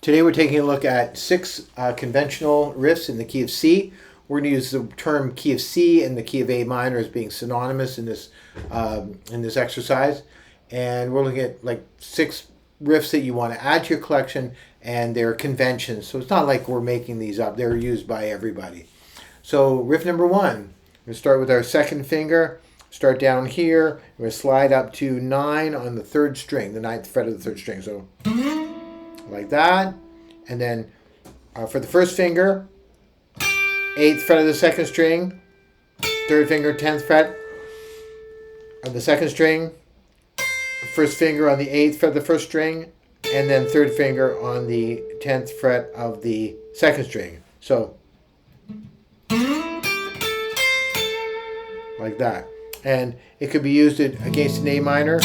Today we're taking a look at 6 conventional riffs in the key of C. We're going to use the term key of C and the key of A minor as being synonymous in this exercise. And we're looking at like 6 riffs that you want to add to your collection, and they're conventions. So it's not like we're making these up. They're used by everybody. So riff number 1, we're going to start with our second finger, start down here. We're going to slide up to 9 on the 3rd string, the 9th fret of the 3rd string. So like that. And then for the first finger, 8th fret of the 2nd string, 3rd finger, 10th fret of the 2nd string, first finger on the 8th fret of the 1st string, and then 3rd finger on the 10th fret of the 2nd string. So like that. And it could be used against an A minor.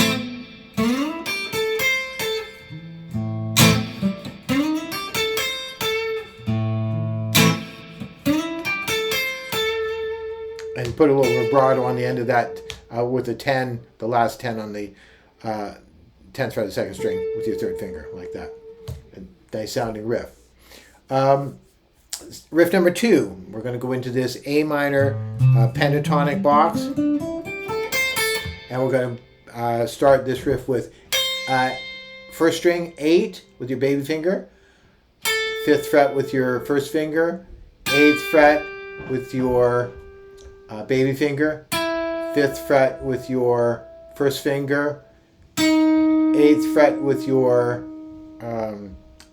And put a little vibrato on the end of that with a 10, the last 10 on the 10th fret of the 2nd string with your 3rd finger, like that. A nice sounding riff. Riff number 2, we're going to go into this A minor pentatonic box. And we're going to start this riff with 1st string, 8 with your baby finger, 5th fret with your 1st finger, 8th fret with your baby finger, 5th fret with your 1st finger, 8th fret with your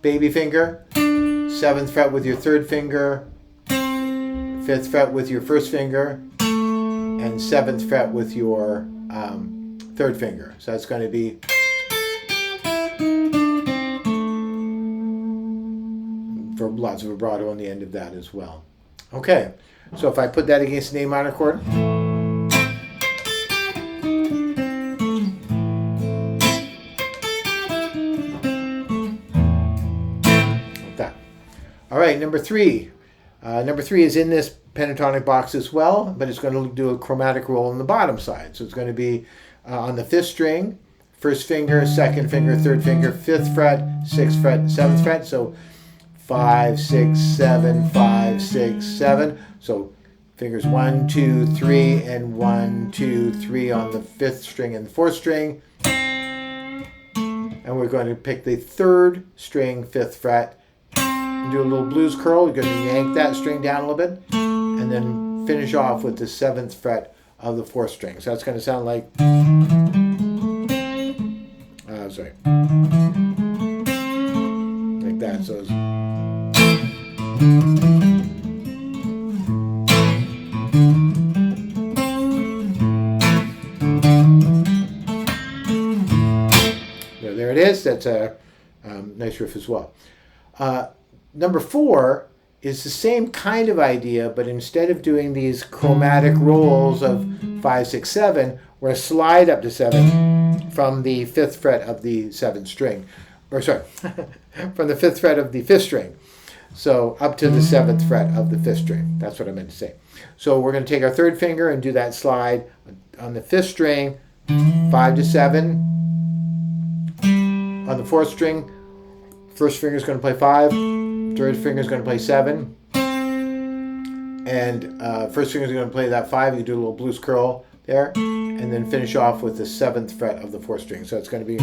baby finger, 7th fret with your 3rd finger, 5th fret with your 1st finger, and 7th fret with your 3rd finger. So that's going to be for lots of vibrato on the end of that as well. Okay, so if I put that against an A minor chord, like that. All right, number 3. Number 3 is in this pentatonic box as well, but it's going to do a chromatic roll on the bottom side. So it's going to be on the 5th string, 1st finger, 2nd finger, 3rd finger, 5th fret, 6th fret, 7th fret. So 5, 6, 7, 5, 6, 7. So fingers 1, 2, 3, and 1, 2, 3 on the 5th string and the 4th string. And we're going to pick the 3rd string, 5th fret, and do a little blues curl. You're going to yank that string down a little bit, and then finish off with the 7th fret of the 4th string. So that's going to sound like, like that. So it's, there it is. That's a nice riff as well. Number 4 is the same kind of idea, but instead of doing these chromatic rolls of 5, 6, 7, we're going to slide up to 7 from the 5th fret of the 7th string. Or sorry, from the 5th fret of the 5th string. So up to the 7th fret of the 5th string. That's what I meant to say. So we're going to take our 3rd finger and do that slide on the 5th string, 5 to 7. On the 4th string, 1st finger is going to play 5, 3rd finger is going to play 7, and 1st finger is going to play that 5. You can do a little blues curl there, and then finish off with the 7th fret of the 4th string. So it's going to be,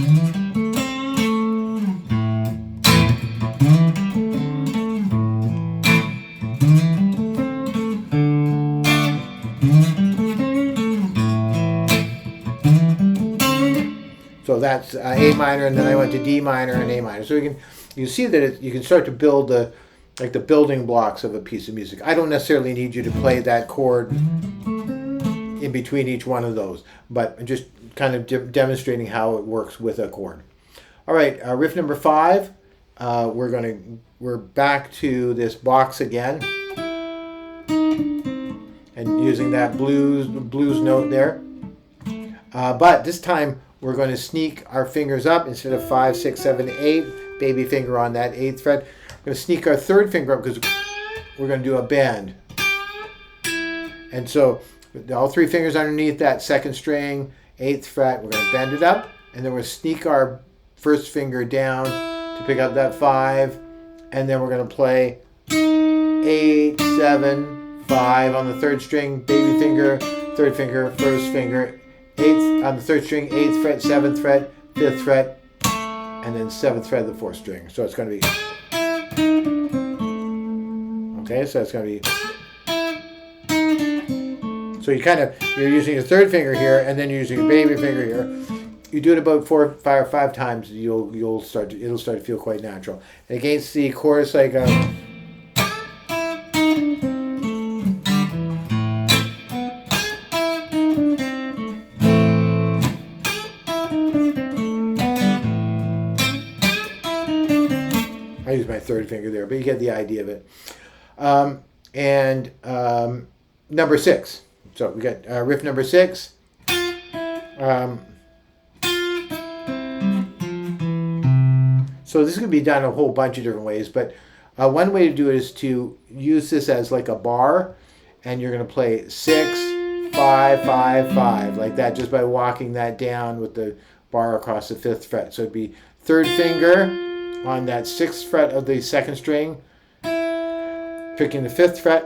so that's A minor, and then I went to D minor and A minor. So you can see that you can start to build the building blocks of a piece of music. I don't necessarily need you to play that chord in between each one of those, but just kind of demonstrating how it works with a chord. All right, riff number 5. We're back to this box again, and using that blues note there. But this time we're going to sneak our fingers up instead of 5, 6, 7, 8. Baby finger on that 8th fret. We're going to sneak our 3rd finger up because we're going to do a bend. And so all 3 fingers underneath that 2nd string, 8th fret, we're going to bend it up, and then we're going to sneak our 1st finger down to pick up that 5, and then we're going to play 8, 7, 5 on the third string, baby finger, third finger, first finger, 8th on the third string, 8th fret, 7th fret, 5th fret, and then 7th fret of the 4th string. So it's going to be, okay, so it's going to be, so you're using your third finger here, and then you're using your baby finger here. You do it about 4, 5, or 5 times, it'll start to feel quite natural. And against the chorus, like I use my third finger there, but you get the idea of it. Number 6. So we got riff number 6. So this can be done a whole bunch of different ways, but one way to do it is to use this as like a bar, and you're going to play 6, 5, 5, 5, like that, just by walking that down with the bar across the 5th fret. So it'd be third finger on that 6th fret of the 2nd string, picking the 5th fret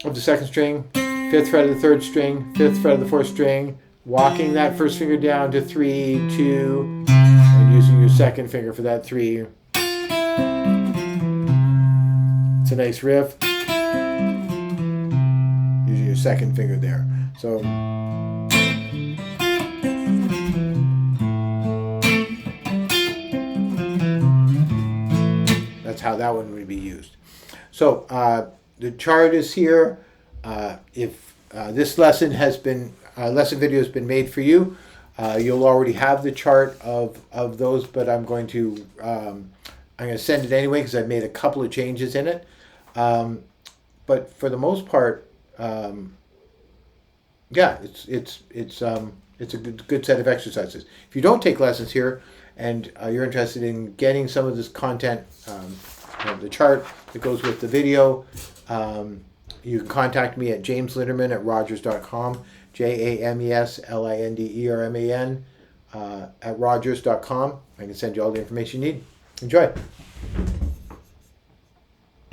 of the 2nd string, 5th fret of the 3rd string, 5th fret of the 4th string, walking that first finger down to 3, 2, and using your 2nd finger for that 3. It's a nice riff. Using your 2nd finger there. So that's how that one would be used. So the chart is here. If this lesson video has been made for you, you'll already have the chart of those, but I'm going to send it anyway because I've made a couple of changes in it. But for the most part, yeah, it's a good set of exercises. If you don't take lessons here and you're interested in getting some of this content, the chart that goes with the video, you can contact me at jameslinderman@rogers.com, JamesLinderman @rogers.com. I can send you all the information you need. Enjoy.